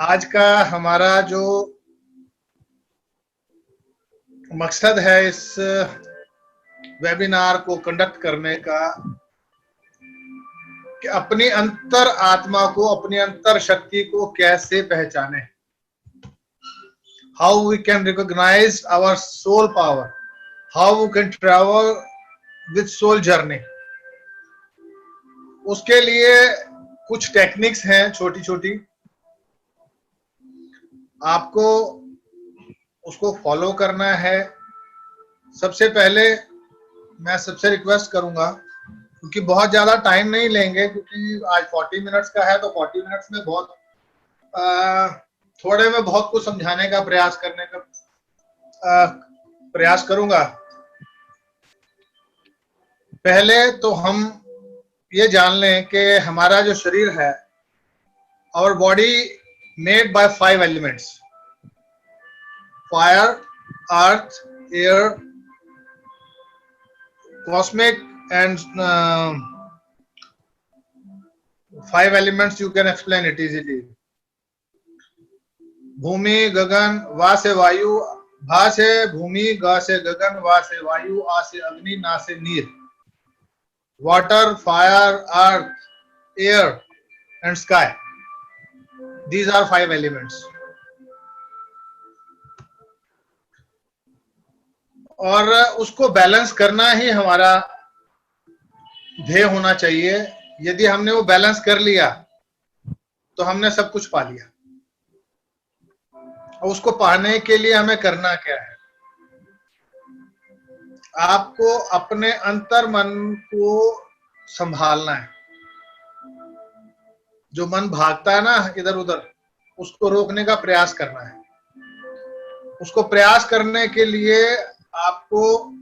आज का हमारा जो मकसद है इस वेबिनार को कंडक्ट करने का कि अपनी अंतर आत्मा को, अपनी अंतर शक्ति को कैसे पहचाने, how we can recognise our soul power, how we can travel with soul journey. उसके लिए कुछ टेक्निक्स हैं छोटी छोटी, आपको उसको फॉलो करना है। सबसे पहले मैं सबसे रिक्वेस्ट करूंगा, क्योंकि बहुत ज्यादा टाइम नहीं लेंगे, क्योंकि आज 40 मिनट्स का है, तो 40 मिनट्स में बहुत थोड़े में बहुत कुछ समझाने का प्रयास करने का प्रयास करूंगा। पहले तो हम ये जान लें कि हमारा जो शरीर है, our body made by 5 elements, fire, earth, air, cosmic, and 5 elements you can explain it easily. भूमि, गगन, वा से वायु, भा से भूमि, ग से गगन, वा से वायु, आ से अग्नि, ना से नीर। Water, fire, earth, air and sky, these are 5 elements. और उसको बैलेंस करना ही हमारा ध्येय होना चाहिए। यदि हमने वो बैलेंस कर लिया तो हमने सब कुछ पा लिया। और उसको पाने के लिए हमें करना क्या है? आपको अपने अंतर मन को संभालना है। जो मन भागता है ना इधर उधर, उसको रोकने का प्रयास करना है। उसको प्रयास करने के लिए आपको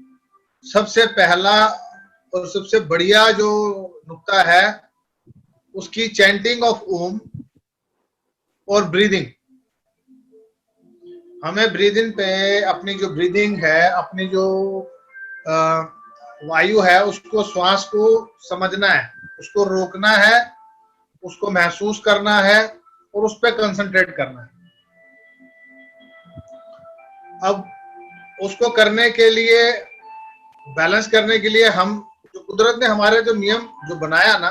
सबसे पहला और सबसे बढ़िया जो नुक्ता है, उसकी चैंटिंग ऑफ ओम और ब्रीदिंग। हमें ब्रीदिंग पे, अपनी जो ब्रीदिंग है, अपनी जो वायु है, उसको, श्वास को समझना है, उसको रोकना है, उसको महसूस करना है और उस पर कंसंट्रेट करना है। अब उसको करने के लिए, बैलेंस करने के लिए, हम जो कुदरत ने हमारे जो नियम जो बनाया ना,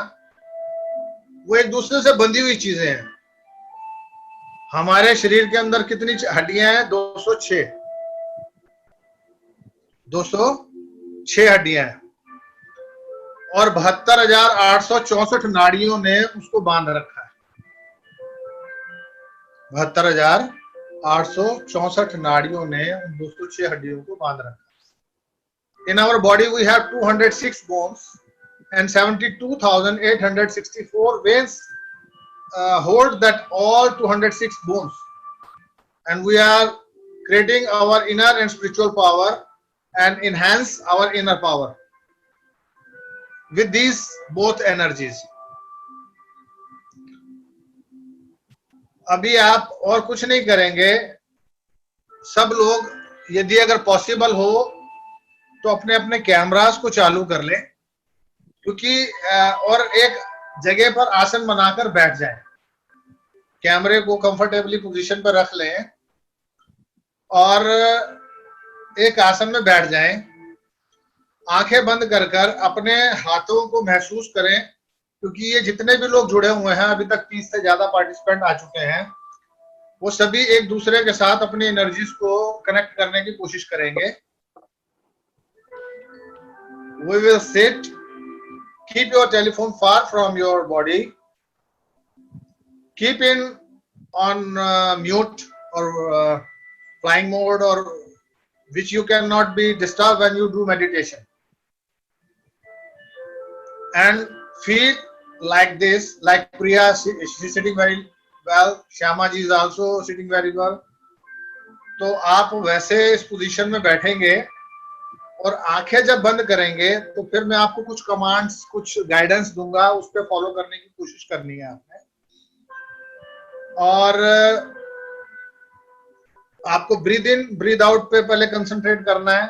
वो एक दूसरे से बंधी हुई चीजें हैं। हमारे शरीर के अंदर कितनी हड्डियां हैं? 206 हड्डियां हैं और 72,864 नाड़ियों ने उसको बांध रखा है। 72,864 नाड़ियों ने उन 206 हड्डियों को बांध रखा है। In our body we have 206 bones and 72,864 veins hold that all 206 bones, and we are creating our inner and spiritual power and enhance our inner power with these both energies. अभी आप और कुछ नहीं करेंगे। सब लोग, यदि अगर पॉसिबल हो तो अपने अपने कैमरास को चालू कर लें, क्योंकि और एक जगह पर आसन बनाकर बैठ जाएं। कैमरे को कंफर्टेबली पोजीशन पर रख लें और एक आसन में बैठ जाएं। आंखें बंद कर कर अपने हाथों को महसूस करें, क्योंकि ये जितने भी लोग जुड़े हुए हैं, अभी तक 30 से ज्यादा पार्टिसिपेंट आ चुके हैं, वो सभी एक दूसरे के साथ अपनी एनर्जीज को कनेक्ट करने की कोशिश करेंगे। We will sit. Keep your telephone far from your body. Keep in on mute or flying mode, or which you cannot be disturbed when you do meditation. And feel like this, like Priya, she is sitting very well. Shyama ji is also sitting very well. तो आप वैसे इस position में बैठेंगे और आंखें जब बंद करेंगे तो फिर मैं आपको कुछ कमांड्स, कुछ गाइडेंस दूंगा, उस पर फॉलो करने की कोशिश करनी है आपने। और आपको ब्रीद इन ब्रीद आउट पे पहले कंसंट्रेट करना है।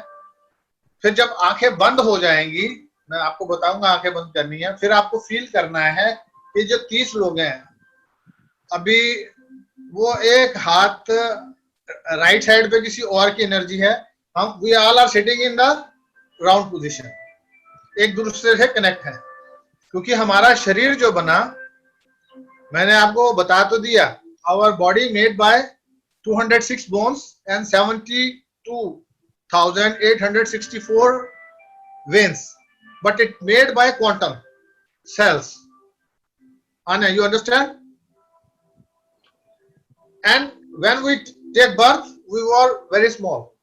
फिर जब आंखें बंद हो जाएंगी, मैं आपको बताऊंगा आंखें बंद करनी है, फिर आपको फील करना है कि जो 30 लोग हैं, अभी वो एक हाथ राइट साइड पे किसी और की एनर्जी है, हम we all are sitting in the round position, एक दूसरे से कनेक्ट है। क्योंकि हमारा शरीर जो बना, मैंने आपको बता तो दिया, our body made by 206 bones and 72,864 veins, but it made by quantum cells. Anya, you understand? And when we take birth, we were very small,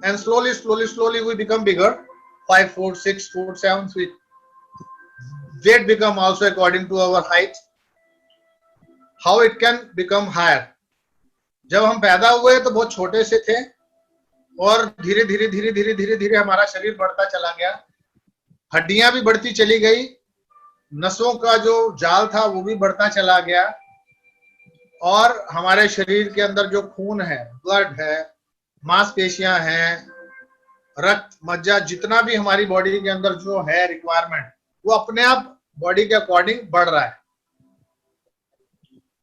and slowly we become bigger, 5 foot, 6 foot, 7 feet. Weight become also according to our height. How it can become higher? जब हम पैदा हुए तो बहुत छोटे से थे, और धीरे धीरे हमारा शरीर बढ़ता चला गया, हड्डियां भी बढ़ती चली गई, नसों का जो जाल था वो भी बढ़ता चला गया, और हमारे शरीर के अंदर जो खून है, ब्लड है, मांसपेशियां हैं, रक्त, मज्जा, जितना भी हमारी बॉडी के अंदर जो है रिक्वायरमेंट, वो अपने आप बॉडी के अकॉर्डिंग बढ़ रहा है।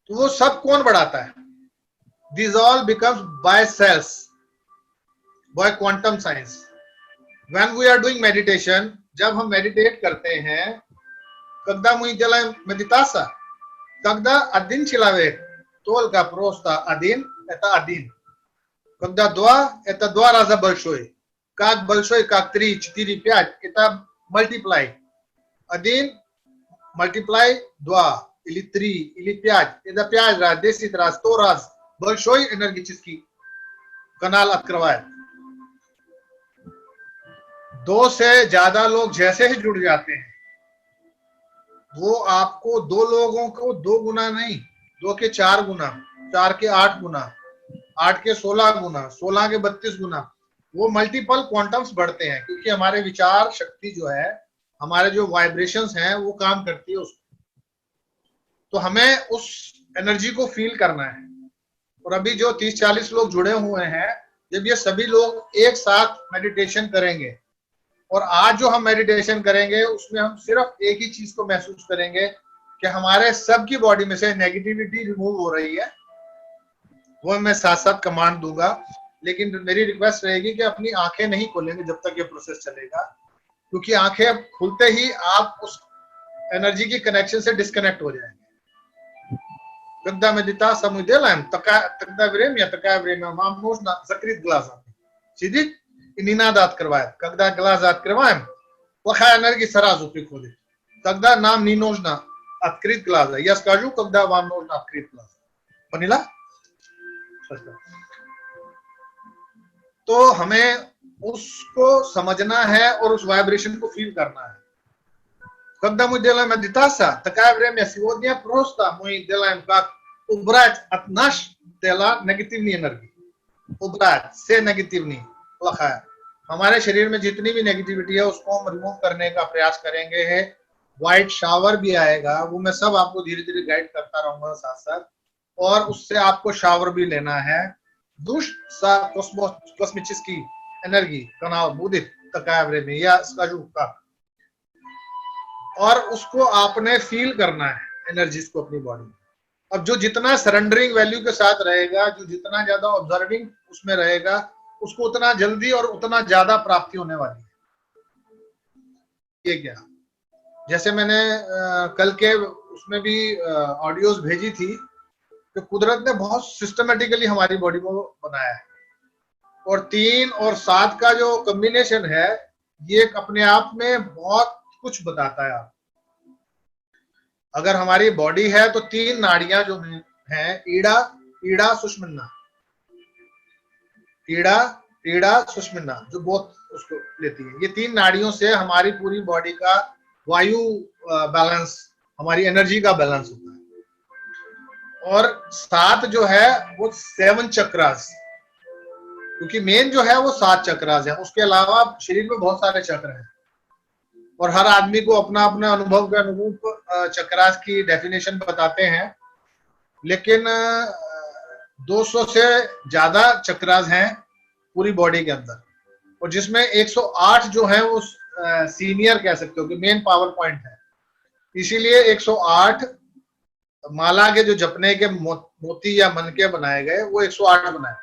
तो वो सब कौन बढ़ाता है? This all becomes by cells, by quantum science. When we are doing meditation, जब हम मेडिटेट करते हैं, когда мы делаем медитацию, когда один человек только просто один, это один. Когда два, это два раза большой. Как большой, как 3, 4, 5, это multiply. Один multiply 2 или 3 или 5, это 5 раз, 10 раз, 100 раз большой энергетический канал открывает. 2 से ज्यादा लोग जैसे ही जुड़ जाते हैं, वो आपको 2 लोगों को 2 गुना नहीं, 2 के 4 गुना, 4 के 8 गुना, 8 के 16 गुना, 16 के 32 गुना, वो मल्टीपल क्वांटम्स बढ़ते हैं। क्योंकि हमारे विचार शक्ति जो है, हमारे जो वाइब्रेशंस हैं, वो काम करती है उसको। तो हमें उस एनर्जी को फील करना है। और अभी जो 30-40 लोग जुड़े हुए हैं, जब ये सभी लोग एक साथ मेडिटेशन करेंगे, और आज जो हम मेडिटेशन करेंगे उसमें हम सिर्फ एक ही चीज को महसूस करेंगे कि हमारे सबकी बॉडी में से नेगेटिविटी रिमूव हो रही है। वो मैं साथ साथ कमांड दूंगा, लेकिन मेरी रिक्वेस्ट रहेगी कि अपनी आंखें नहीं खोलेंगे जब तक ये प्रोसेस चलेगा, क्योंकि आंखें खुलते ही आप उस एनर्जी की कनेक्शन से डिस्कनेक्ट हो जाएंगे। Когда медитацию мы делаем, тогда такое время вам нужно закрыть глаза. Сидеть и не надо открывать. Когда глаза открываем, плохая энергия сразу приходит. Тогда нам не нужно открыть глаза. Я скажу, когда вам нужно открыть глаза. Поняла? तो हमें उसको समझना है और उस वाइब्रेशन को फील करना है. Когда мы делаем медитацию, такое время сегодня просто мы делаем как убрать от нашего тела негативные энергии. Убрать все негативные, плохая. हमारे शरीर में जितनी भी नेगेटिविटी है उसको हम रिमूव करने का प्रयास करेंगे है. व्हाइट शावर भी आएगा, वो मैं सब आपको धीरे धीरे गाइड करता रहूंगा साथ साथ. और उससे आपको शावर भी लेना है. душ sa космический энергии канал будет такое время, я скажу как. और उसको आपने फील करना है एनर्जीज को अपनी बॉडी में. अब जो जितना सरेंडरिंग वैल्यू के साथ रहेगा, जो जितना ज्यादा ऑब्जर्विंग उसमें रहेगा, उसको उतना जल्दी और उतना ज्यादा प्राप्ति होने वाली है. ये क्या, जैसे मैंने कल के उसमें भी ऑडियोज भेजी थी कि कुदरत ने बहुत सिस्टमेटिकली हमारी बॉडी को बनाया है. और 3 और 7 का जो कॉम्बिनेशन है, ये अपने आप में बहुत कुछ बताता है. आप अगर हमारी बॉडी है तो 3 नाड़ियां जो हैं, ईड़ा सुषुम्ना, ईड़ा सुषुम्ना, जो बहुत उसको लेती है. ये 3 नाड़ियों से हमारी पूरी बॉडी का वायु बैलेंस, हमारी एनर्जी का बैलेंस होता है. और 7 जो है वो 7 चक्रास, क्योंकि मेन जो है वो 7 चक्रास है. उसके अलावा शरीर में बहुत सारे चक्र हैं और हर आदमी को अपना अपना अनुभव के अनुरूप चक्रास की डेफिनेशन बताते हैं. लेकिन 200 से ज्यादा चक्रास हैं पूरी बॉडी के अंदर, और जिसमें 108 जो है वो सीनियर कह सकते हो कि मेन पावर पॉइंट है. इसीलिए 108 माला के जो जपने के मोती या मनके बनाए गए वो 108 बनाए।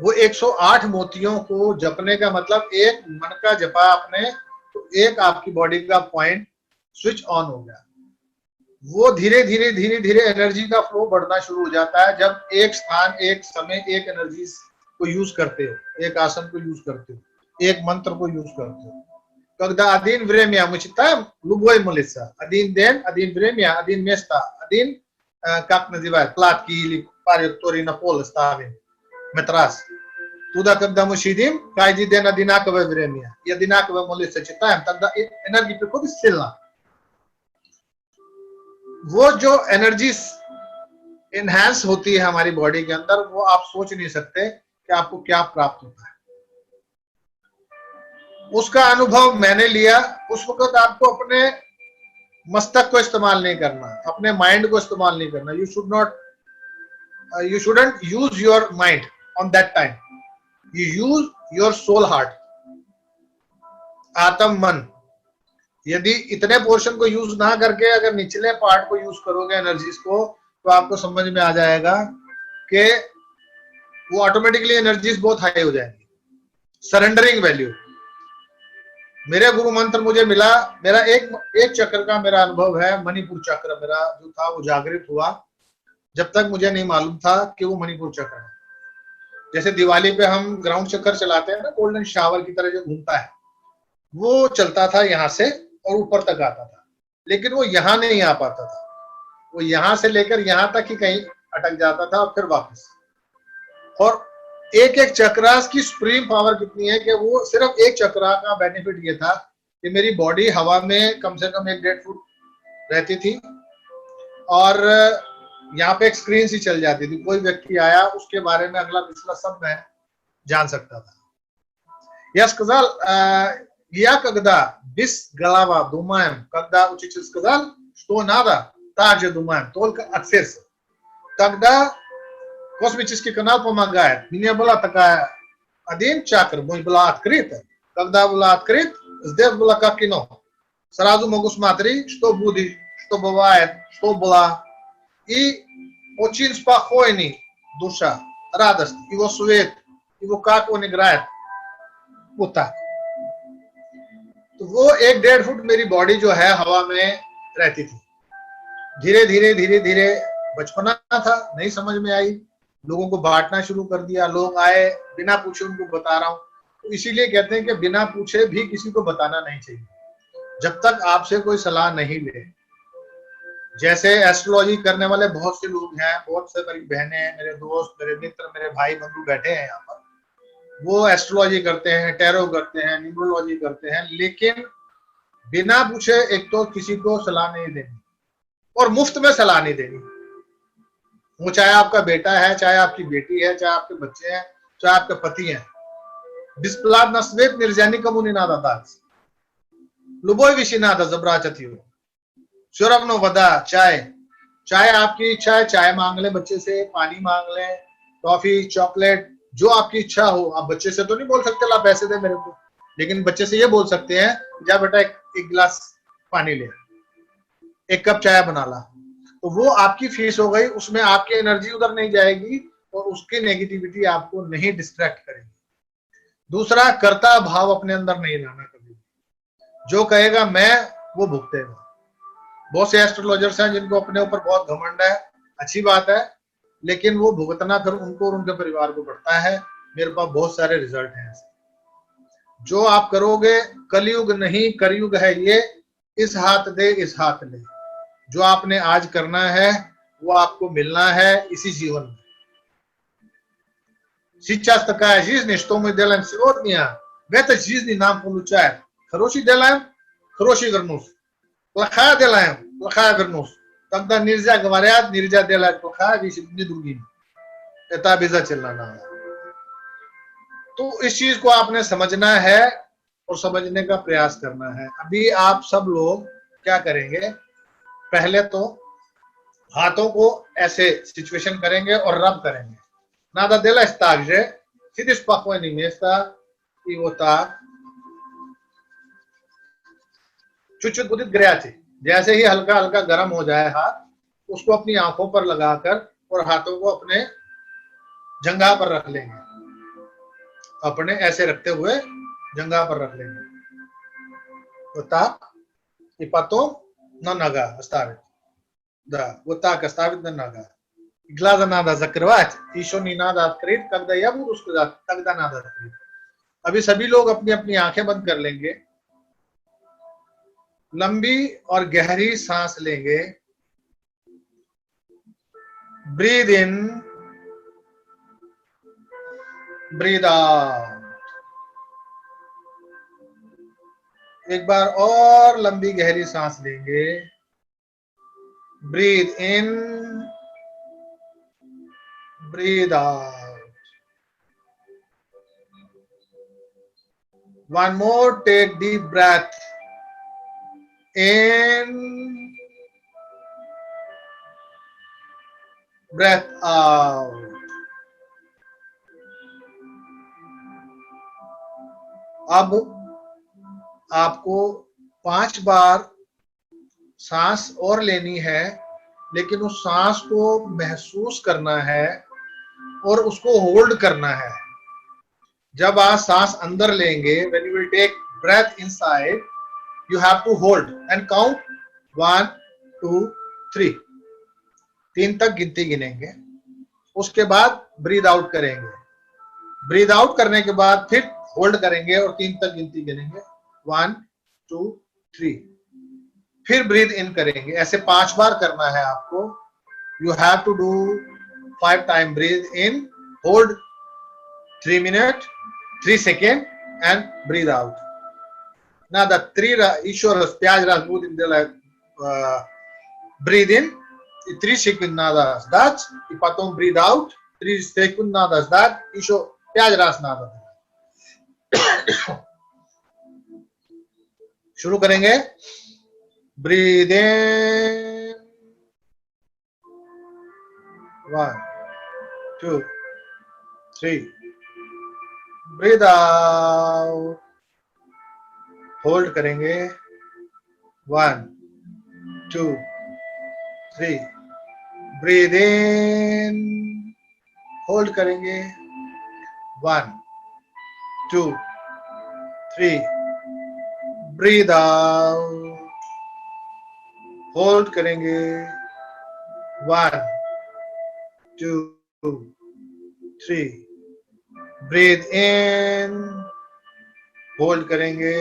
वो 108 मोतियों को जपने का मतलब एक मन का जपा आपने तो एक आपकी बॉडी का पॉइंट स्विच ऑन हो गया। वो धीरे धीरे धीरे धीरे एनर्जी का फ्लो बढ़ना शुरू हो जाता है जब एक स्थान, एक समय, एक एनर्जी को यूज करते हो, एक आसन को यूज करते हो, एक मंत्र को यूज करते हो। Когда один время мы читаем любой молитва, один день, один время, один место, один, как называют, платки или паре, которые на пол ставим, матрас. Туда, когда мы сидим, каждый день одинаковое время и одинаковое молитва читаем, тогда энергия приходит сильно. वो जो एनर्जी एनहांस होती है हमारी बॉडी के अंदर, वो आप सोच नहीं सकते कि आपको क्या प्राप्त होता है। उसका अनुभव मैंने लिया। उस वक्त आपको अपने मस्तक को इस्तेमाल नहीं करना, अपने माइंड को इस्तेमाल नहीं करना। You shouldn't use your mind on that time, you use your soul heart, आत्म मन। यदि इतने पोर्शन को यूज ना करके अगर निचले पार्ट को यूज करोगे एनर्जीज को, तो आपको समझ में आ जाएगा कि वो ऑटोमेटिकली एनर्जीज बहुत हाई हो जाएंगी। Surrendering value. मेरे गुरु मंत्र मुझे मिला, मेरा एक चक्र का मेरा अनुभव है। मणिपुर चक्र मेरा जो था वो जागृत हुआ, जब तक मुझे नहीं मालूम था कि वो मणिपुर चक्र है। जैसे दिवाली पे हम ग्राउंड चक्कर चलाते हैं ना, गोल्डन शावर की तरह जो घूमता है, वो चलता था यहाँ से और ऊपर तक आता था, लेकिन वो यहाँ नहीं आ पाता था। वो यहाँ से लेकर यहाँ तक ही कहीं अटक जाता था और फिर वापस। और एक एक चक्रास की सुप्रीम पावर कितनी है कि वो सिर्फ एक चक्रा का बेनिफिट ये था कि मेरी बॉडी हवा में कम से कम 1-1.5 फुट रहती थी और यहाँ पे एक स्क्रीन सी चल जाती थी। कोई व्यक्ति आया, उसके बारे में अगला पिछला सब मैं जान सकता था। Я сказал, я когда без голова думаем, когда учитель сказал, что надо, так же думаем, только от сердца. Тогда космический канал помогает. У меня была такая один чакра, мой была открыта. Когда была открыт, здесь было как кино. Сразу могу смотреть, что будет, что бывает, что было. И очень спокойный душа, радость, его свет, его как он играет. Вот так. तो वो 1-1.5 फुट मेरी बॉडी जो है हवा में रहती थी। धीरे धीरे धीरे धीरे बचपना था, नहीं समझ में आई, लोगों को बांटना शुरू कर दिया। लोग आए, बिना पूछे उनको बता रहा हूँ। तो इसीलिए कहते हैं कि बिना पूछे भी किसी को बताना नहीं चाहिए जब तक आपसे कोई सलाह नहीं ले। जैसे एस्ट्रोलॉजी करने वाले बहुत से लोग हैं, बहुत से मेरी बहनें हैं, मेरे दोस्त, मेरे मित्र, मेरे भाई बंधु बैठे हैं यहाँ पर। वो एस्ट्रोलॉजी करते हैं, टैरो करते हैं, न्यूमरोलॉजी करते हैं, लेकिन बिना पूछे एक तो किसी को सलाह नहीं देनी और मुफ्त में सलाह नहीं देनी। वो चाहे आपका बेटा है, चाहे आपकी बेटी है, चाहे आपके बच्चे हैं, चाहे आपके पति हैं। Бесплатно свет нельзя никому не надо дать. Любой вещи надо забрать от его. Все равно вода, चाय, चाहे आपकी इच्छा है चाय मांग ले बच्चे से, पानी मांग ले, टॉफी, चॉकलेट, जो आपकी इच्छा हो। आप बच्चे से तो नहीं बोल सकते ला पैसे दे मेरे को, लेकिन बच्चे से ये बोल सकते हैं, जा बेटा एक गिलास पानी ले, एक कप चाय बना ला। तो वो आपकी फीस हो गई, उसमें आपकी एनर्जी उधर नहीं जाएगी और उसकी नेगेटिविटी आपको नहीं डिस्ट्रैक्ट करेगी। दूसरा, कर्ता भाव अपने अंदर नहीं लाना कभी। जो कहेगा मैं, वो भुगतेगा। बहुत से एस्ट्रोलॉजर्स हैं जिनको अपने ऊपर बहुत घमंड है, अच्छी बात है, लेकिन वो भुगतना फिर उनको और उनके परिवार को पड़ता है। मेरे पास बहुत सारे रिजल्ट हैं ऐसे। जो आप करोगे, कलयुग नहीं करयुग है ये, इस हाथ दे इस हाथ ले। जो आपने आज करना है वो आपको मिलना है इसी जीवन में। Сейчас такая жизнь, что мы делаем сегодня, в этой жизни нам получаем. Хороший делаем, хороший вернусь. Плохая делаем, плохая вернусь. Тогда нельзя говорят, нельзя делать плохая вещь не другим. Это обязательно надо. तो इस चीज को आपने समझना है और समझने का प्रयास करना है। अभी आप सब लोग क्या करेंगे, पहले तो हाथों को ऐसे सिचुएशन करेंगे और रब करेंगे. Надо делать так же. Сидишь в спокойное место и вот так. Чуть-чуть будет горячий. जैसे ही हल्का हल्का गर्म हो जाए हाथ, उसको अपनी आंखों पर लगाकर और हाथों को अपने जंघा पर रख लेंगे, अपने ऐसे रखते हुए जंघा पर रख लेंगे. Otak и потом на нога оставить. Да, вот так оставить на нога. Глаза надо закрывать, еще не надо открыть. Когда я буду сказать, тогда надо открыть. अभी सभी लोग अपनी अपनी आंखें बंद कर लेंगे, लंबी और गहरी सांस लेंगे. Breathe in, breathe out. एक बार और लंबी गहरी सांस लेंगे. Breathe in, breathe out. One more, take deep breath in, breath out. अब आपको 5 बार सांस और लेनी है, लेकिन उस सांस को महसूस करना है और उसको होल्ड करना है. जब आप सांस अंदर लेंगे, when you will take breath inside, you have to hold and count 1, 2, 3. 3 तक गिनती गिनेंगे. उसके बाद ब्रीद आउट करेंगे. ब्रीद आउट करने के बाद फिर होल्ड करेंगे और 3 तक गिनती गिनेंगे. 1, 2, 3. फिर ब्रीद इन करेंगे. ऐसे 5 बार करना है आपको. You have to do 5 time. Breathe in, hold 3 minutes, 3 seconds and breathe out. Nada 3 ishoras 5 raz budem делать breathe in, 3 seconds надо ждать и потом breathe out, 3 seconds надо ждать, еще 5 раз надо. शुरू करेंगे. Breathe in, 1, 2, 3. Breathe out, hold करेंगे. 1, 2, 3. ब्रीद इन, होल्ड करेंगे. 1, 2, 3. Breathe out, hold करेंगे. 1, 2, 3. Breathe in, hold करेंगे.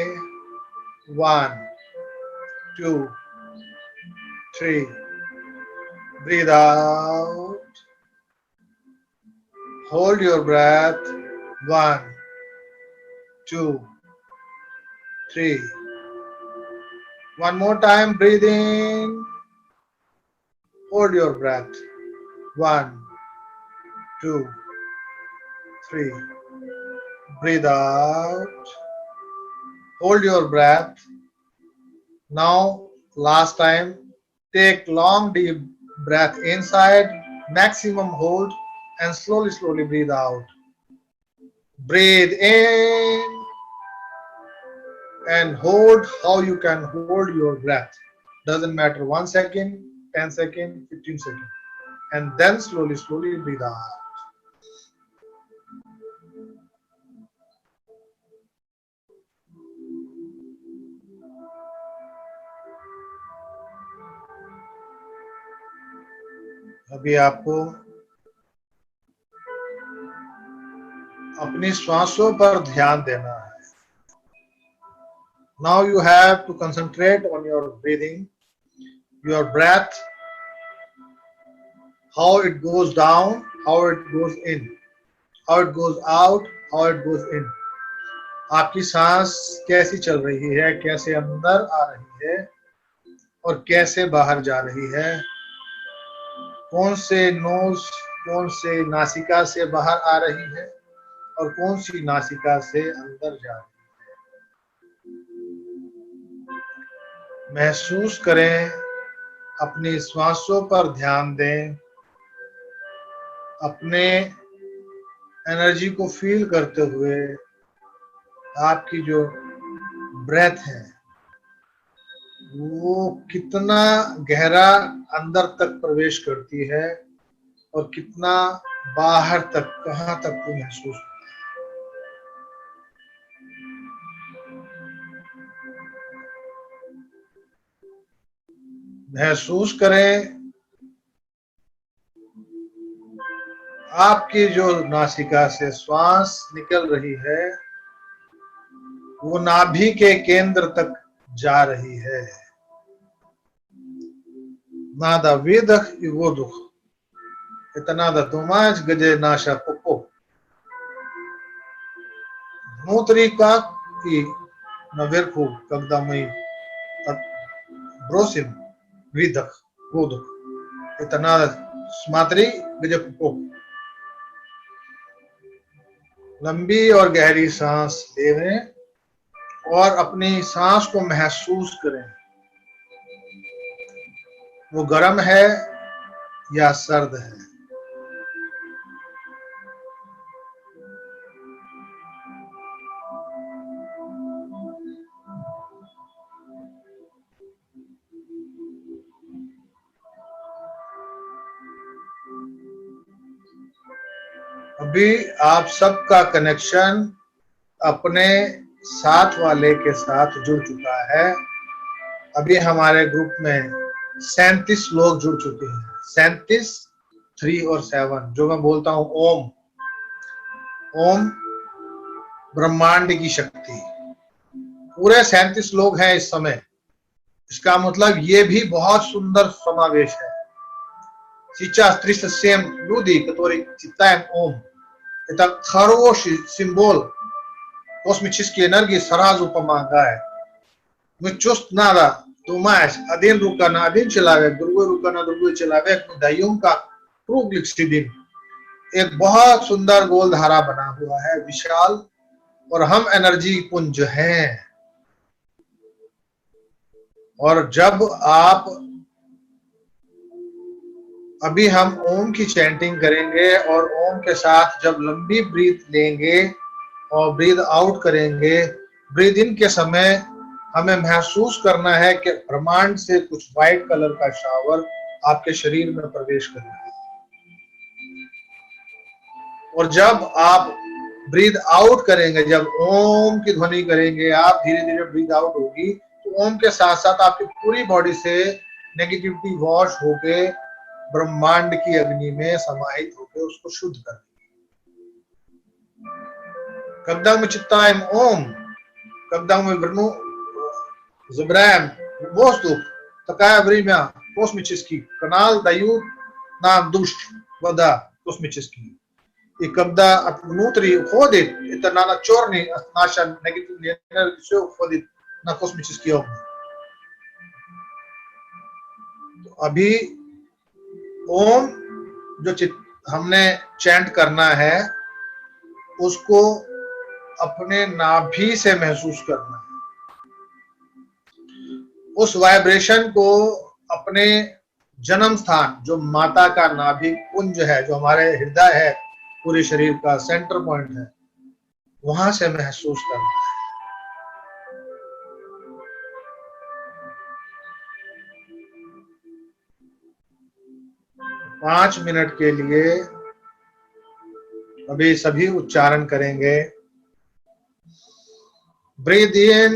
1, 2, 3. Breathe out, hold your breath. 1, 2, 3. One more time. Breathe in, hold your breath. 1, 2, 3. Breathe out, hold your breath. Now last time, take long deep breath inside, maximum hold, and slowly breathe out. Breathe in and hold how you can hold your breath. Doesn't matter, 1 second, 10 seconds, 15 seconds. And then slowly breathe out. अभी आपको अपनी श्वासों पर ध्यान देना है. Now you have to concentrate on your breathing, your breath, how it goes down, how it goes in, how it goes out, how it goes in. आपकी सांस कैसी चल रही है, कैसे अंदर आ रही है और कैसे बाहर जा रही है. कौन से नोज, कौन से नासिका से बाहर आ रही है और कौन सी नासिका से अंदर जा रही है. महसूस करें, अपनी श्वासों पर ध्यान दें, अपने एनर्जी को फील करते हुए आपकी जो ब्रेथ है वो कितना गहरा अंदर तक प्रवेश करती है और कितना बाहर तक, कहां तक वो महसूस। महसूस करें आपकी जो नासिका से श्वास निकल रही है वो नाभि के केंद्र तक जा रही है। नादा वेदख वो दुख इतना दुमाज गजे नाशा पुप्पो внутрика и наверху, когда мы бросим выдох, воздух. Это надо смотри, где पुप्पो। लंबी और गहरी सांस लें और अपनी सांस को महसूस करें, वो गर्म है या सर्द है। अभी आप सबका कनेक्शन अपने साथ वाले के साथ जुड़ चुका है। अभी हमारे ग्रुप में 37 लोग जुड़ चुके हैं। 37, 3 और 7 जो मैं बोलता हूं ओम। ओम ब्रह्मांड की शक्ति, पूरे 37 लोग हैं इस समय। इसका मतलब ये भी बहुत सुंदर समावेश है। Сейчас 307 люди, которые читаем Ом. Это хороший символ. Космические энергии сразу помогает. Мы чувствуем, надо, думаешь, один рука на один человек, другой рука на другой человек, мы даем как круглик сидим। एक बहुत सुंदर गोल धारा बना हुआ है, विशाल, और हम एनर्जी पुंज हैं। और जब आप, अभी हम ओम की चैंटिंग करेंगे और ओम के साथ जब लंबी ब्रीथ लेंगे और ब्रीथ आउट करेंगे, ब्रीथ इन के समय हमें महसूस करना है कि ब्रह्मांड से कुछ व्हाइट कलर का शावर आपके शरीर में प्रवेश कर रहा है। और जब आप ब्रीथ आउट करेंगे, जब ओम की ध्वनि करेंगे, आप धीरे धीरे ब्रीथ आउट होगी, तो ओम के साथ साथ आपकी पूरी बॉडी से नेगेटिविटी वॉश होके ब्रह्मांड की अग्नि में समाहित होकर उसको शुद्ध कर देगी। Когда мы читаем Ом, когда мы забираем воздух, такое время космический канал дают нам душ, вода космический. И когда внутри уходит, это на черный, наша негативная энергия все уходит на космический огонь. अभी ओम जो हमने चैंट करना है उसको अपने नाभि से महसूस करना है। उस वाइब्रेशन को अपने जन्म स्थान, जो माता का नाभि पुंज है, जो हमारे हृदय है, पूरे शरीर का सेंटर पॉइंट है, वहां से महसूस करना है। 5 मिनट के लिए अभी सभी उच्चारण करेंगे। ब्रीथ इन,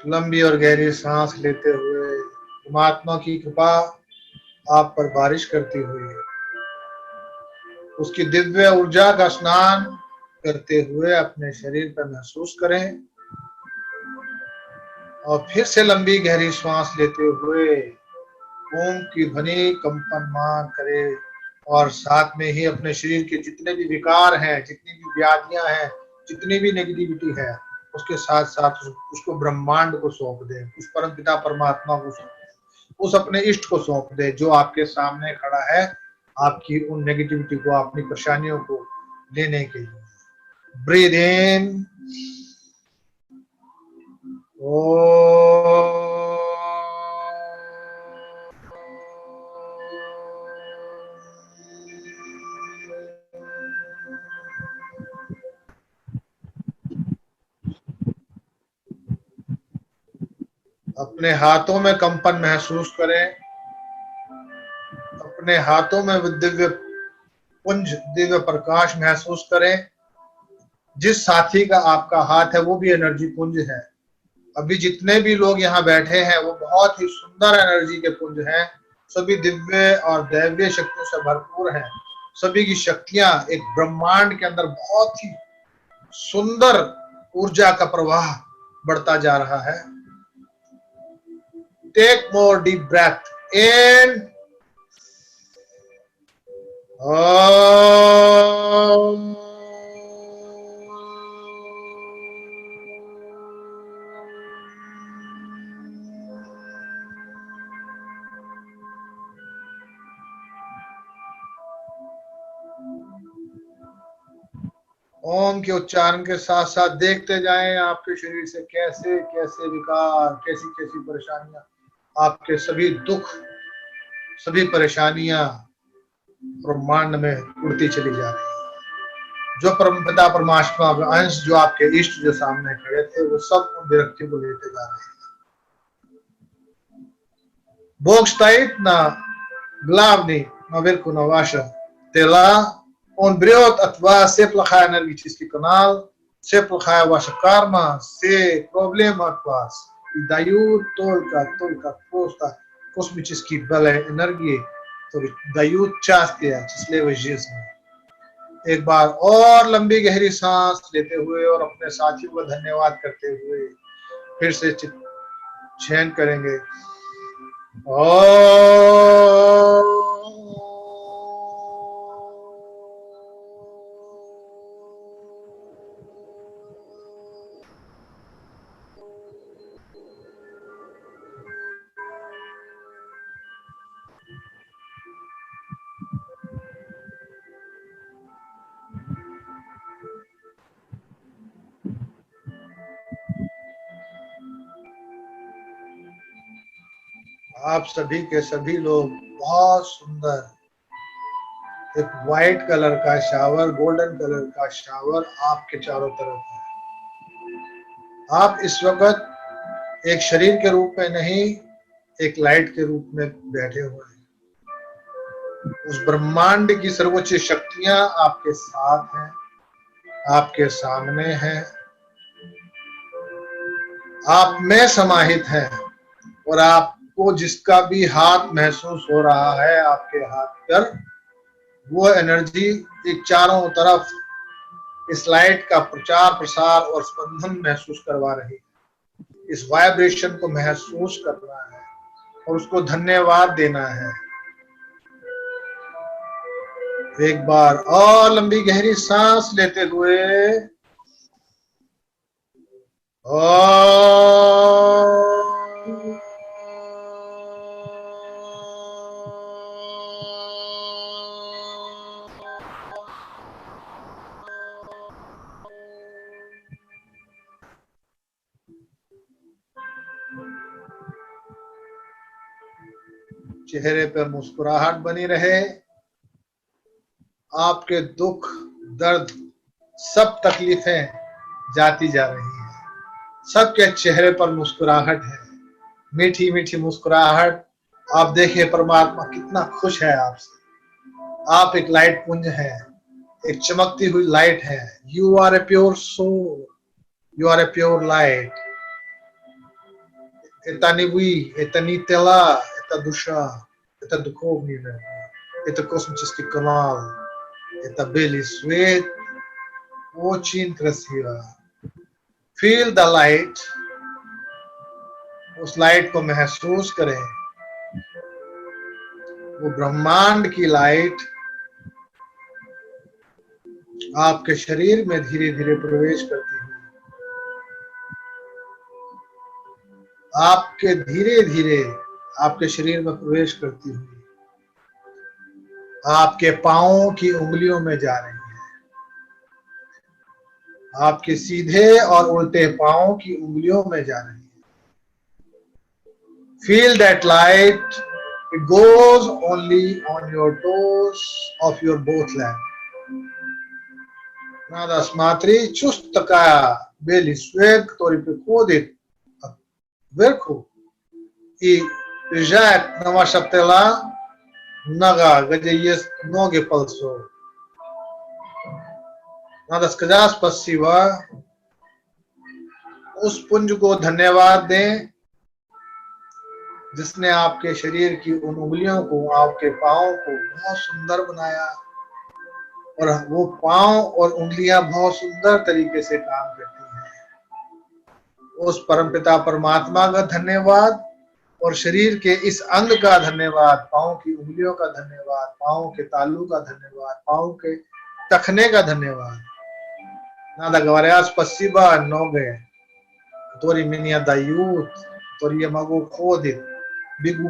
लंबी और गहरी सांस लेते हुए परमात्मा की कृपा आप पर बारिश करती हुई, उसकी दिव्य ऊर्जा का स्नान करते हुए अपने शरीर पर महसूस करें। और फिर से लंबी गहरी सांस लेते हुए ओम की ध्वनि कंपनमान करें और साथ में ही अपने शरीर के जितने भी विकार हैं, जितनी भी व्याधियां हैं, जितनी भी नेगेटिविटी है, उसके साथ साथ उसको ब्रह्मांड को सौंप दें, उस परम पिता परमात्मा को सौंप दें, उस अपने इष्ट को सौंप दें जो आपके सामने खड़ा है, आपकी उन नेगेटिविटी को, अपनी परेशानियों को लेने के लिए। Breathe in. अपने हाथों में कंपन महसूस करें, अपने हाथों में दिव्य पुंज, दिव्य प्रकाश महसूस करें। जिस साथी का आपका हाथ है वो भी एनर्जी पुंज है। अभी जितने भी लोग यहाँ बैठे हैं वो बहुत ही सुंदर एनर्जी के पुंज हैं। सभी दिव्य और दैवीय शक्तियों से भरपूर हैं। सभी की शक्तियां एक ब्रह्मांड के अंदर बहुत ही सुंदर ऊर्जा का प्रवाह बढ़ता जा रहा है। Take more deep breath in. ओम के उच्चारण के साथ साथ देखते जाएं आपके शरीर से कैसे कैसे विकार, कैसी कैसी परेशानियां, आपके सभी दुख, सभी परेशानियां ब्रह्मांड में उड़ती चली जा रही है। जो परमपिता परमात्मा का अंश, जो आपके इष्ट जो सामने खड़े थे, वो सब उन विरक्ति को लेते जा रहे हैं। Bogsteit na glavni na верху на ваши тела. Он берет от вас все плохой энергетический канал, все плохая ваша карма, все проблемы от вас. И дают только просто космические белые энергии, которые дают счастье, счастливой жизни. एक बार और लंबी गहरी सांस लेते हुए और अपने साथियों को धन्यवाद करते हुए फिर से चयन करेंगे। आप सभी के सभी लोग बहुत सुंदर, एक व्हाइट कलर का शावर, गोल्डन कलर का शावर आपके चारों तरफ है। आप इस वक्त एक शरीर के रूप में नहीं, एक लाइट के रूप में बैठे हुए हैं। उस ब्रह्मांड की सर्वोच्च शक्तियां आपके साथ हैं, आपके सामने हैं, आप में समाहित हैं। और आपको जिसका भी हाथ महसूस हो रहा है आपके हाथ पर, वो एनर्जी एक चारों तरफ इस लाइट का प्रचार प्रसार और स्पंदन महसूस करवा रही है। इस वाइब्रेशन को महसूस करना है और उसको धन्यवाद देना है। एक बार और लंबी गहरी सांस लेते हुए चेहरे पर मुस्कुराहट बनी रहे। आपके दुख, दर्द, सब तकलीफें जाती जा रही हैं। सबके चेहरे पर मुस्कुराहट है, मीठी मीठी मुस्कुराहट। आप देखिए परमात्मा कितना खुश है आपसे। आप एक लाइट पुंज है, एक चमकती हुई लाइट है। You are a pure soul, you are a pure light. Это не вы, это не тела, это душа, это духовный мир, это космический канал, это белый свет, очень красиво. Feel the light, उस लाइट को महसूस करें। वो ब्रह्मांड की लाइट आपके शरीर में धीरे धीरे प्रवेश करती है। आपके धीरे धीरे आपके शरीर में प्रवेश करती हुई आपके पांवों की उंगलियों में जा रही है। आपके सीधे और उल्टे पांव की उंगलियों में जा रही है। Feel that light. It goes only on your toes of your both legs. Nada smatri chustaka beli sweg tori pekodit verku I prižak na vaša tela naga gdje jest noge palso. Nada сказать спасибо. उस पुंज को धन्यवाद दें जिसने आपके शरीर की उन उंगलियों को, आपके पांव को बहुत सुंदर बनाया और वो पांव और उंगलियां बहुत सुंदर तरीके से काम करती हैं। उस परमपिता परमात्मा का धन्यवाद और शरीर के इस अंग का धन्यवाद, पांव की उंगलियों का धन्यवाद, पांव के तालू का धन्यवाद, पांव के टखने का धन्यवाद। Nada говоря спасибо многое, который меня дают, который я могу ходить, бегу.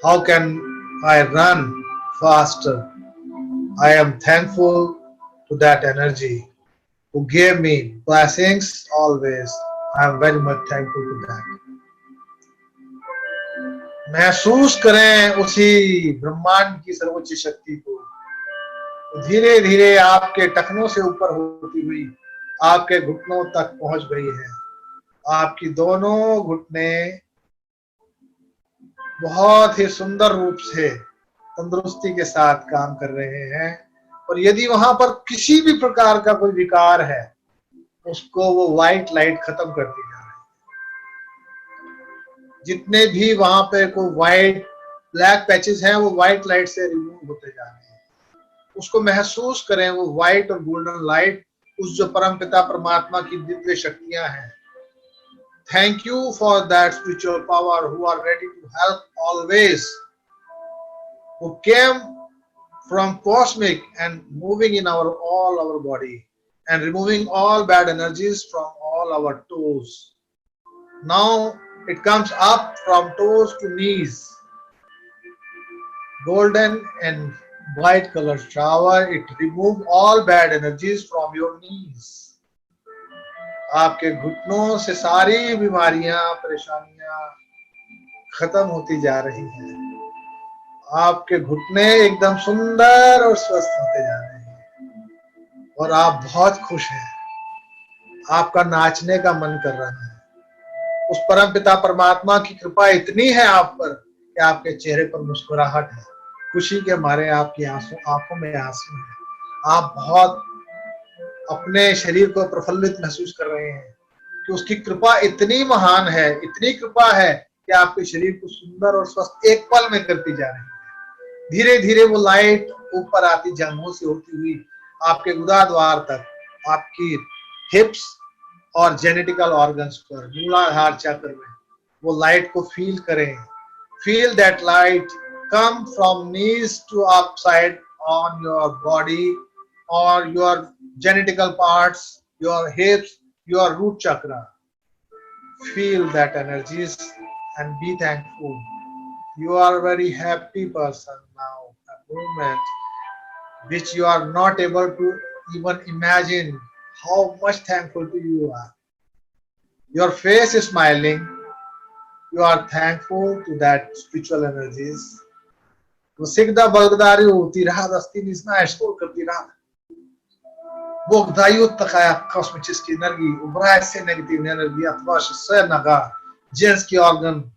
How can I run faster? I am thankful to that energy who gave me blessings always. I am very much thankful to that. महसूस करें उसी ब्रह्मांड की सर्वोच्च शक्ति को। धीरे धीरे आपके टखनों से ऊपर होती हुई आपके घुटनों तक पहुंच गई है। आपकी दोनों घुटने बहुत ही सुंदर रूप से तंदुरुस्ती के साथ काम कर रहे हैं और यदि वहां पर किसी भी प्रकार का कोई विकार है उसको वो व्हाइट लाइट खत्म करती जा रही है। जितने भी वहां पे कोई व्हाइट ब्लैक पैचेस हैं वो व्हाइट लाइट से रिमूव होते जा रहे हैं। उसको महसूस करें, वो व्हाइट और गोल्डन लाइट उस जो परमपिता परमात्मा की दिव्य शक्तियां हैं। Thank you for that spiritual power who are ready to help always, who came from cosmic and moving in all our body and removing all bad energies from all our toes. Now it comes up from toes to knees. Golden and white color shower, it remove all bad energies from your knees. आपके घुटनों से सारी बीमारियां, परेशानियां खत्म होती जा रही हैं। आपके घुटने एकदम सुंदर और स्वस्थ होते जा रहे हैं और आप बहुत खुश हैं। आपका नाचने का मन कर रहा है। उस परमपिता परमात्मा की कृपा इतनी है आप पर कि आपके चेहरे पर मुस्कुराहट है। खुशी के मारे आपकी आंखों में आंसू है। आप बहुत अपने शरीर को प्रफुल्लित महसूस कर रहे हैं कि उसकी कृपा इतनी महान है, इतनी कृपा है कि आपके शरीर को सुंदर और स्वस्थ एक पल में करती जा रही है। धीरे धीरे वो लाइट ऊपर आती जांघों से होती हुई आपके गुदाद्वार तक, आपकी हिप्स और जेनेटिकल ऑर्गन्स पर, मूलाधार चक्र में वो लाइट को फील करें। Feel that light come from knees to upside on your body or your genetical parts, your hips, your root chakra. Feel that energies and be thankful. You are a very happy person now, a moment which you are not able to even imagine how much thankful to you are. Your face is smiling. You are thankful to that spiritual energies. Всегда благодарю, ты радости не знаешь, сколько ты рад. Бог дает такая космическая энергия, убирает все негативные энергии от вашей нога, женский орган,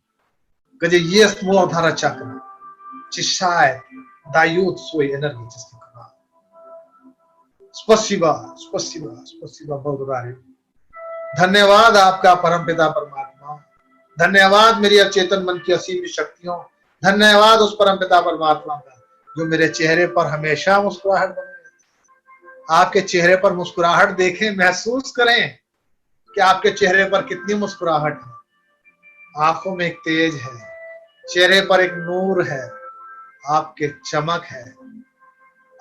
где есть муладхара чакра, чищает, дает свой энергетический канал. Спасибо, спасибо, спасибо, благодарю. धन्यवाद आपका परमपिता परमात्मा। धन्यवाद मेरी अचेतन मन की असीम शक्तियों। धन्यवाद उस परमपिता परमात्मा का जो मेरे चेहरे पर हमेशा मुस्कुराहट बने रहती। आपके चेहरे पर मुस्कुराहट देखें, महसूस करें कि आपके चेहरे पर कितनी मुस्कुराहट है। आंखों में एक तेज है, चेहरे पर एक नूर है, आपके चमक है।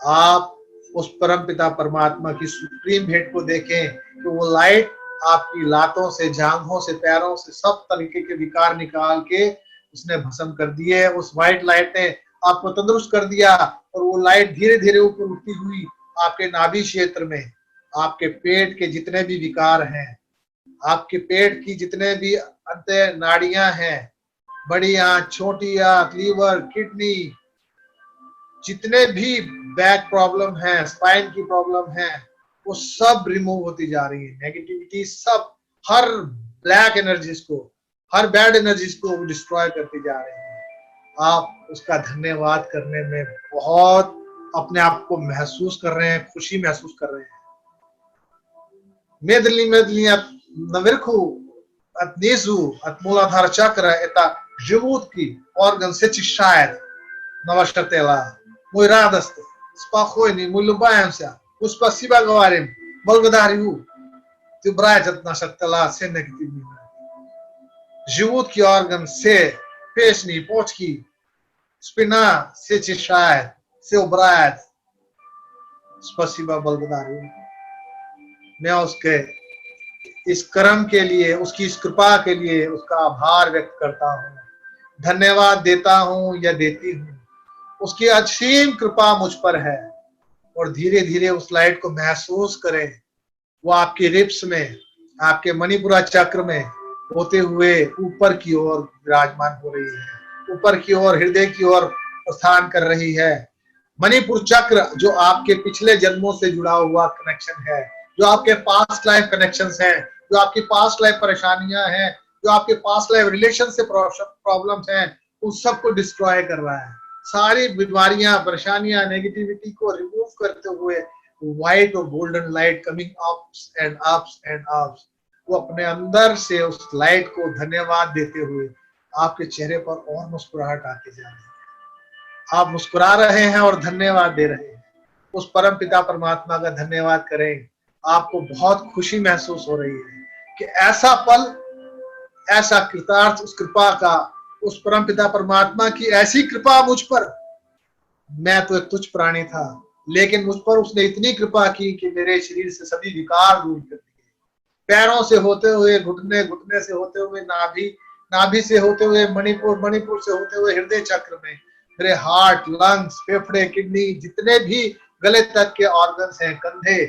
आप उस परमपिता परमात्मा की सुप्रीम भेंट को देखें कि वो लाइट आपकी लातों से, जांघों से, पैरों से सब तरीके के विकार निकाल के उसने भस्म कर दिए। उस व्हाइट लाइट ने आपको तंदुरुस्त कर दिया और वो लाइट धीरे धीरे ऊपर उठती हुई आपके नाभि क्षेत्र में, आपके पेट के जितने भी विकार हैं, आपके पेट की जितने भी अंत नाड़ियां हैं, बड़ी आंत, छोटी आंत, लीवर, किडनी, जितने भी बैक प्रॉब्लम है, स्पाइन की प्रॉब्लम है, वो सब रिमूव होती जा रही है। नेगेटिविटी सब, हर ब्लैक एनर्जीज को, हर बैड एनर्जीज को डिस्ट्रॉय करती जा रही है। आप उसका धन्यवाद करने में बहुत अपने आप को महसूस कर रहे हैं, खुशी महसूस कर रहे हैं। medley naverku at nizu, at Muladhara chakra, это желудки, орган сечищает на тела. Мы радостны, спокойны, мы улыбаемся, мы спасибо говорим, благодарю. Ты убрать от наших тела все негативные. Желудки, орган все, печени, почки, спина все чищает, все убирает. Спасибо, благодарю. मैं उसके इस कर्म के लिए, उसकी इस कृपा के लिए उसका आभार व्यक्त करता हूँ, धन्यवाद देता हूँ या देती हूँ। उसकी असीम कृपा मुझ पर है। और धीरे धीरे उस लाइट को महसूस करें, वो आपकी रिप्स में, आपके मणिपुरा चक्र में होते हुए ऊपर की ओर विराजमान हो रही है, ऊपर की ओर, हृदय की ओर प्रस्थान कर रही है। मणिपुर चक्र जो आपके पिछले जन्मों से जुड़ा हुआ कनेक्शन है, जो आपके पास्ट लाइफ कनेक्शंस हैं, जो आपकी पास्ट लाइफ परेशानियां हैं, जो आपके पास्ट लाइफ रिलेशन से प्रॉब्लम्स हैं, उन सबको डिस्ट्रॉय कर रहा है। सारी बीमारियां, परेशानियां, नेगेटिविटी को रिमूव करते हुए व्हाइट और golden light coming ups and ups and ups, वो अपने अंदर से उस लाइट को धन्यवाद देते हुए आपके चेहरे पर और मुस्कुराहट आती जा रही है। आप मुस्कुरा रहे हैं और धन्यवाद दे रहे हैं। उस परम पिता परमात्मा का धन्यवाद करें। आपको बहुत खुशी महसूस हो रही है कि ऐसा पल, ऐसा कृतार्थ उस कृपा का, उस परम पिता परमात्मा की ऐसी कृपा मुझ पर। मैं तो एक तुच्छ प्राणी था, लेकिन मुझ पर उसने इतनी कृपा की कि मेरे शरीर से सभी विकार दूर कर दिए। पैरों से होते हुए घुटने, घुटने से होते हुए नाभि, नाभि से होते हुए मणिपुर, मणिपुर से होते हुए हृदय चक्र में मेरे हार्ट, लंग्स, फेफड़े, किडनी, जितने भी गले तक के ऑर्गन्स हैं, कंधे,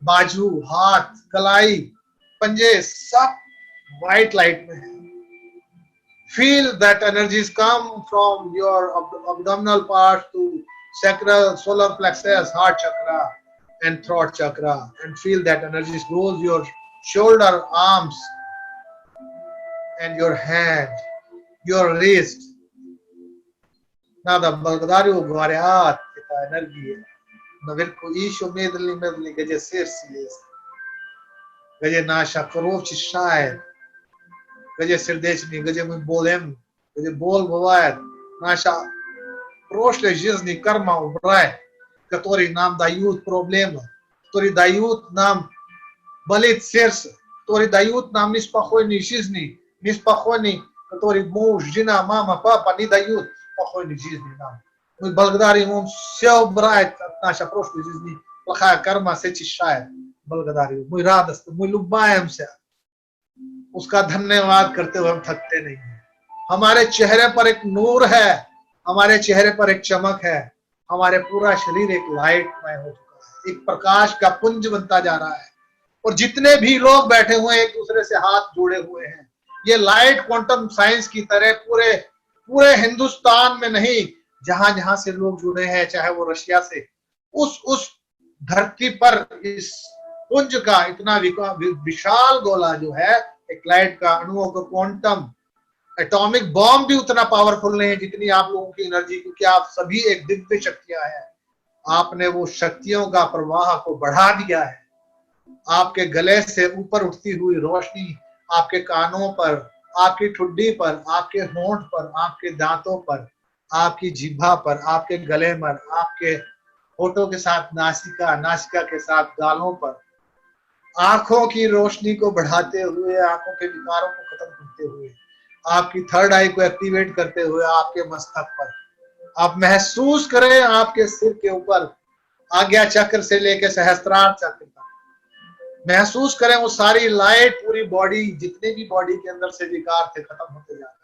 बाजू, हाथ, कलाई, पंजे, सब व्हाइट लाइट में है। Feel that energies come from your abdominal part to sacral, solar plexus, heart chakra and throat chakra, and feel that energies goes your shoulder, arms and your hand, your wrist. Nada благодарю, говорят, это энергия. Наверху еще медленно, где сердце есть, где наша кровь чищает, где сердечный, где мы болеем, где боль бывает, наша прошлой жизни карма убрать, которые нам дают проблемы, которые дают нам болеть сердце, которые дают нам неспокойной жизни, неспокойный, который муж, жена, мама, папа не дают спокойной жизни нам. Мы благодарим, он все убирает от нашей прошлой жизни, плохая карма से чищает. Благодарю, мы радостны, мы улыбаемся, उसका धन्यवाद करते हुए हम थकते नहीं हैं। हमारे चेहरे पर एक नूर है, हमारे चेहरे पर एक चमक है, हमारे पूरा शरीर एक लाइटमय हो चुका है, एक प्रकाश का पुंज बनता जा रहा है। और जितने भी लोग बैठे हुए हैं एक दूसरे से हाथ जोड़े हुए हैं, ये लाइट क्वांटम साइंस की तरह पूरे पूरे हिंदुस्तान में नहीं, जहां जहां से लोग जुड़े हैं, चाहे वो रशिया से, उस धरती पर इस पुंज का इतना विशाल गोला जो है, एक लाइट का, अणुओं का क्वांटम एटॉमिक बॉम्ब भी उतना पावरफुल नहीं है जितनी आप लोगों की एनर्जी, क्योंकि आप सभी एक दिव्य शक्तियां हैं। आपने वो शक्तियों का प्रवाह को बढ़ा दिया है। आपके गले से ऊपर उठती हुई रोशनी आपके कानों पर, आपकी ठुड्डी पर, आपके होंठ पर, आपके दांतों पर, आपकी जिह्वा पर, आपके गले पर, आपके होठों के साथ नासिका, नासिका के साथ गालों पर, आंखों की रोशनी को बढ़ाते हुए, आंखों के विकारों को खत्म करते हुए, आपकी थर्ड आई को एक्टिवेट करते हुए आपके मस्तक पर। आप महसूस करें आपके सिर के ऊपर आज्ञा चक्र से लेकर सहस्त्रार चक्र तक, महसूस करें वो सारी लाइट पूरी बॉडी, जितने भी बॉडी के अंदर से विकार थे, खत्म होते जा रहे हैं।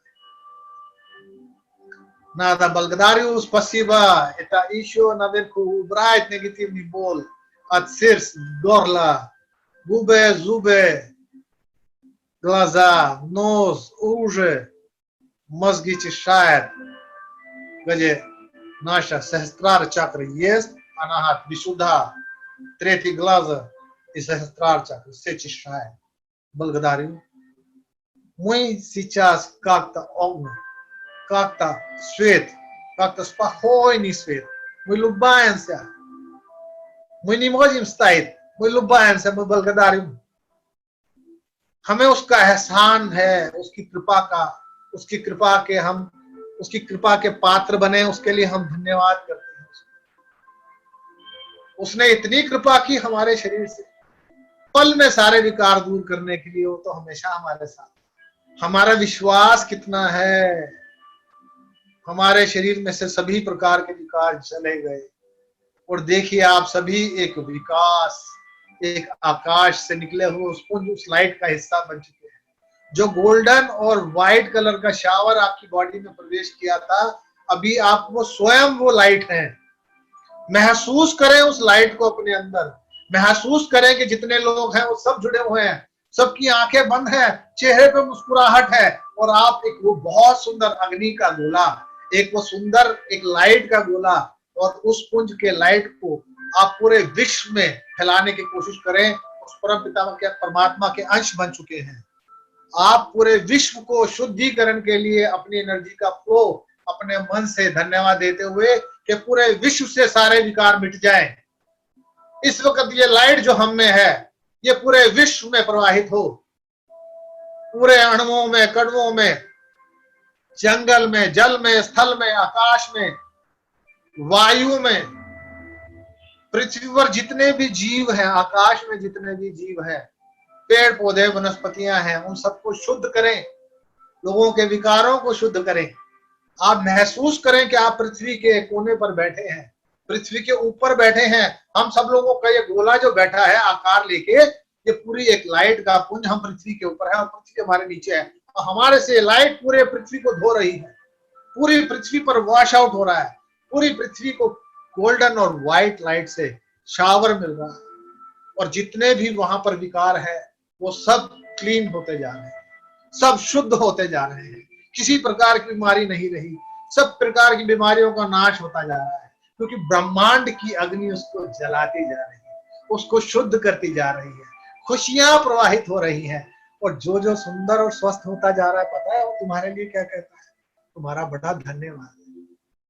Nada, благодарю, спасибо. Это еще наверху убрать негативный боль. Atsirs, gorla, gube, zube, глаза, нос, уши, мозги чешает, где наша сестрар чакра есть, анахат вишуда, третий глаза и сестрар чакра все чешает. Благодарю. Мы сейчас как-то огонь, как-то свет, как-то спокойный свет. Мы любуемся. Мы не можем стоять. Мы любуемся, мы благодарим. हमें उसका एहसान है, उसकी कृपा के हम उसकी कृपा के पात्र बने, उसके लिए हम धन्यवाद करते हैं। उसने इतनी कृपा की हमारे शरीर से, पल में सारे विकार दूर करने के लिए वो तो हमेशा हमारे साथ। हमारा विश्वास कितना है, हमारे शरीर में से सभी प्रकार के विकार चले गए और देखिए आप सभी एक विकास, एक आकाश से निकले हुए उस पुंज, उस लाइट का हिस्सा बन चुके हैं। जो गोल्डन और व्हाइट कलर का शावर आपकी बॉडी में प्रवेश किया था, अभी आप वो स्वयं वो लाइट हैं। महसूस करें उस लाइट को अपने अंदर, महसूस करें कि जितने लोग हैं वो सब जुड़े हुए हैं, सबकी आंखें बंद हैं, चेहरे पे मुस्कुराहट है और आप एक वो बहुत सुंदर अग्नि का गोला, एक वो सुंदर एक लाइट का गोला, और उस पुंज के लाइट को आप पूरे विश्व में फैलाने की कोशिश करें। उस परम पिता के परमात्मा के अंश बन चुके हैं। आप पूरे विश्व को शुद्धिकरण के लिए अपनी एनर्जी का फ्लो अपने मन से धन्यवाद देते हुए कि पूरे विश्व से सारे विकार मिट जाएं। इस वक्त ये लाइट जो हम में है ये पूरे विश्व में प्रवाहित हो, पूरे अणुओं में, कणुओं में, जंगल में, जल में, स्थल में, आकाश में, वायु में, पृथ्वी पर जितने भी जीव हैं, आकाश में जितने भी जीव हैं, पेड़ पौधे वनस्पतियां हैं, उन सबको शुद्ध करें, लोगों के विकारों को शुद्ध करें। आप महसूस करें कि आप पृथ्वी के कोने पर बैठे हैं, पृथ्वी के ऊपर बैठे हैं। हम सब लोगों का ये गोला जो बैठा है आकार लेके, ये पूरी एक लाइट का पुंज, हम पृथ्वी के ऊपर है और पृथ्वी हमारे नीचे है, और हमारे से लाइट पूरे पृथ्वी को धो रही है, पूरी पृथ्वी पर वॉश आउट हो रहा है, पूरी पृथ्वी को गोल्डन और व्हाइट लाइट से शावर मिल रहा है, और जितने भी वहां पर विकार है वो सब क्लीन होते जा रहे हैं, सब शुद्ध होते जा रहे हैं। किसी प्रकार की बीमारी नहीं रही, सब प्रकार की बीमारियों का नाश होता जा रहा है, क्योंकि ब्रह्मांड की अग्नि उसको जलाती जा रही है, उसको शुद्ध करती जा रही है, खुशियां प्रवाहित हो रही हैं, और जो जो सुंदर और स्वस्थ होता जा रहा है, पता है वो तुम्हारे लिए क्या कहता है? तुम्हारा बड़ा धन्यवाद।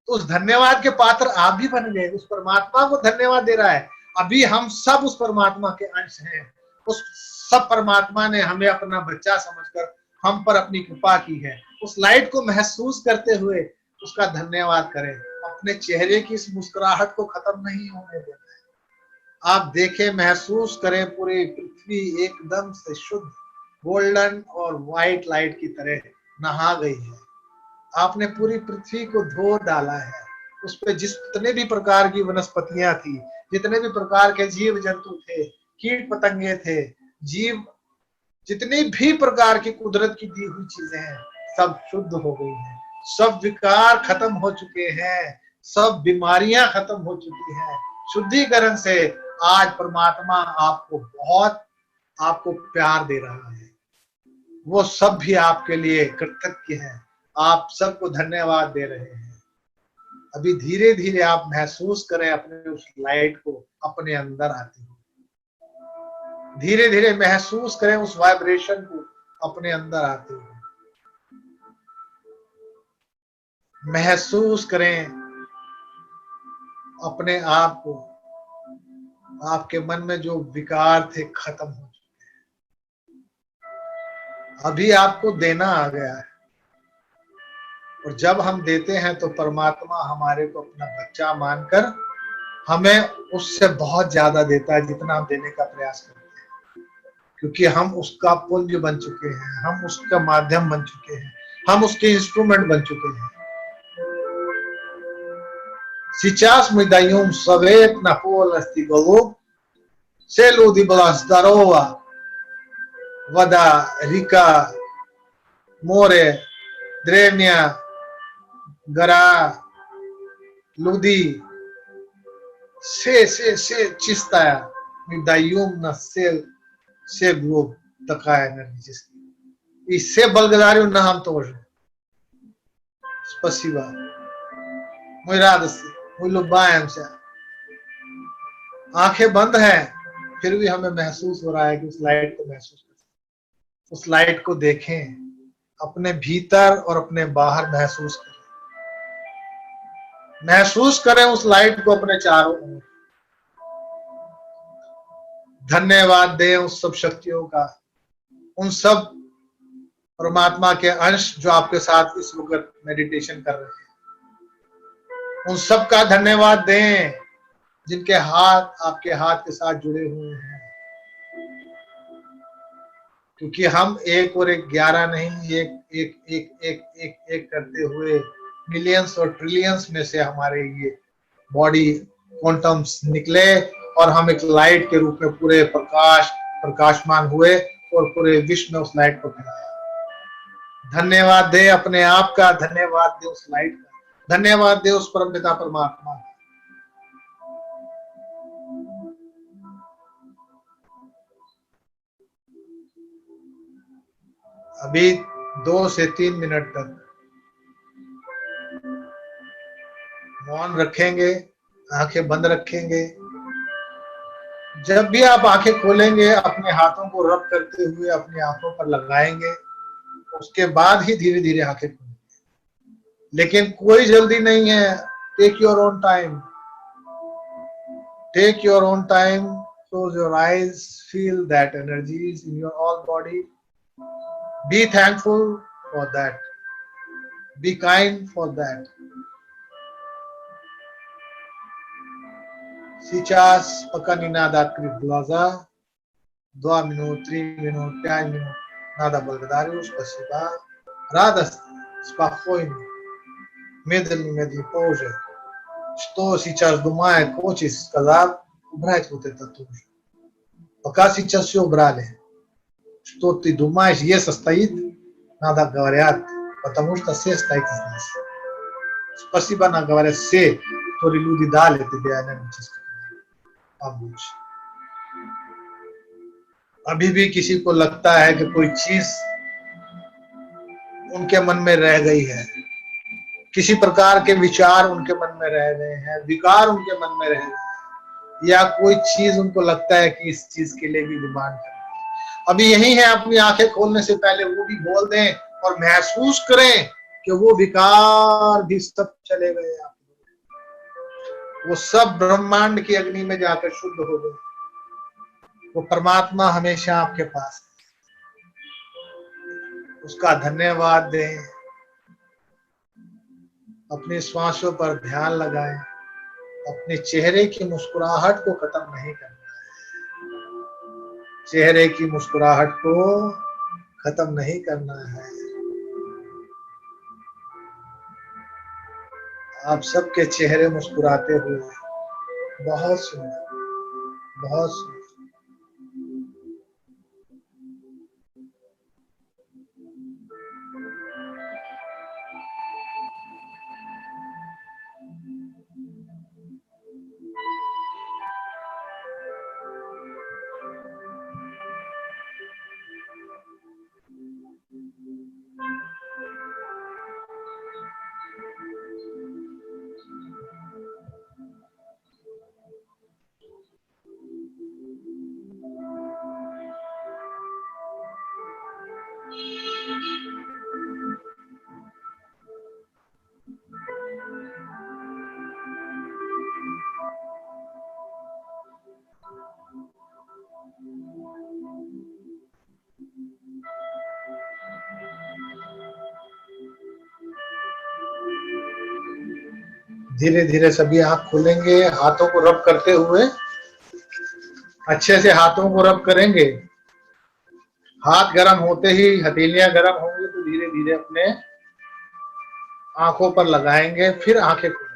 तो उस धन्यवाद के पात्र आप भी बन गए, उस परमात्मा को धन्यवाद दे रहा है। अभी हम सब उस परमात्मा के अंश हैं, उस सब परमात्मा ने हमें अपना बच्चा समझकर हम पर अपनी कृपा की है। उस लाइट को महसूस करते हुए उसका धन्यवाद करें। अपने चेहरे की इस मुस्कुराहट को खत्म नहीं होने देना है। आप देखें, महसूस करें, पूरी पृथ्वी एकदम से शुद्ध गोल्डन और व्हाइट लाइट की तरह नहा गई है। आपने पूरी पृथ्वी को धो डाला है। उस पे जितने भी प्रकार की वनस्पतियां थी, जितने भी प्रकार के जीव जंतु थे, कीट पतंगे थे, जीव, जितनी भी प्रकार की कुदरत की दी हुई चीजें हैं, सब शुद्ध हो गई हैं, सब विकार खत्म हो चुके हैं, सब बीमारियां खत्म हो चुकी हैं। शुद्धिकरण से आज परमात्मा आपको बहुत, आपको प्यार दे रहा है। वो सब भी आपके लिए कृतज्ञ हैं, आप सबको धन्यवाद दे रहे हैं। अभी धीरे धीरे आप महसूस करें अपने उस लाइट को अपने अंदर आती हुई, धीरे धीरे महसूस करें उस वाइब्रेशन को अपने अंदर आते हुए, महसूस करें अपने आप को, आपके मन में जो विकार थे खत्म हो चुके हैं। अभी आपको देना आ गया है, और जब हम देते हैं तो परमात्मा हमारे को अपना बच्चा मानकर हमें उससे बहुत ज्यादा देता है जितना हम देने का प्रयास करते हैं, क्योंकि हम उसका पुंज बन चुके हैं, हम उसका माध्यम बन चुके हैं, हम उसके इंस्ट्रूमेंट बन चुके हैं। Сейчас мы даем совет на полости голов, целую была здорова, вода, река, море, древняя гора, люди, все чистая, Daiyum na se globe такая энергетически. И все благодарю нам тоже. Спасибо. Мы радостны, мы улыбаемся. आंखें बंद हैं, फिर भी हमें महसूस हो रहा है कि उस लाइट को महसूस करें, उस लाइट को देखें, अपने भीतर और अपने बाहर महसूस करें उस लाइट को अपने चारों ओर। धन्यवाद दें उस सब शक्तियों का, उन सब परमात्मा के अंश जो आपके साथ इस वक्त मेडिटेशन कर रहे हैं, उन सब का धन्यवाद दें जिनके हाथ आपके हाथ के साथ जुड़े हुए हैं, क्योंकि हम एक और एक 11 नहीं, एक एक एक एक एक एक करते हुए मिलियंस और ट्रिलियंस में से हमारे ये बॉडी क्वांटम्स निकले और हम एक लाइट के रूप में पूरे प्रकाशमान हुए और पूरे विश्व में उस लाइट को फैलाया। धन्यवाद दे अपने आप का, धन्यवाद दे उस लाइट का, धन्यवाद दे उस परमपिता परमात्मा का। अभी 2 से 3 मिनट तक मौन रखेंगे, आंखें बंद रखेंगे। जब भी आप आंखें खोलेंगे अपने हाथों को रब करते हुए अपनी आंखों पर लगाएंगे, उसके बाद ही धीरे धीरे आंखें खोलेंगे। लेकिन कोई जल्दी नहीं है। Take your own time, take your own time, close your eyes, feel that energies in your all body. Be thankful for that, be kind for that. Сейчас пока не надо открыть глаза, 2 минут, 3 минут, 5 минут. Надо благодарю, спасибо. Радость, спокойно, медленно позже. Что сейчас думает, хочет сказать, убрать вот это тоже. Пока сейчас все убрали. Что ты думаешь, е состоит, надо говорят, потому что все стоит здесь. Спасибо, на говорят все, которые люди дали тебе энергетически. अभी भी किसी को लगता है कि कोई चीज उनके मन में रह गई है, किसी प्रकार के विचार उनके मन में रह गए हैं, विकार उनके मन में रह गए हैं, या कोई चीज उनको लगता है कि इस चीज के लिए भी डिमांड करें। अभी यही है, अपनी आंखें खोलने से पहले वो भी बोल दें और महसूस करें कि वो विकार भी सब चले गए, वो सब ब्रह्मांड की अग्नि में जाकर शुद्ध हो गए। वो परमात्मा हमेशा आपके पास है, उसका धन्यवाद दें। अपने श्वासों पर ध्यान लगाएं, अपने चेहरे की मुस्कुराहट को खत्म नहीं करना है, चेहरे की मुस्कुराहट को खत्म नहीं करना है। आप सबके चेहरे मुस्कुराते हुए, बहुत सुंदर, बहुत सुंदर। धीरे धीरे सभी आंख खोलेंगे, हाथों को रब करते हुए अच्छे से हाथों को रब करेंगे। हाथ गर्म होते ही, हथेलियां गर्म होंगी तो धीरे धीरे अपने आंखों पर लगाएंगे, फिर आंखें खोलेंगे।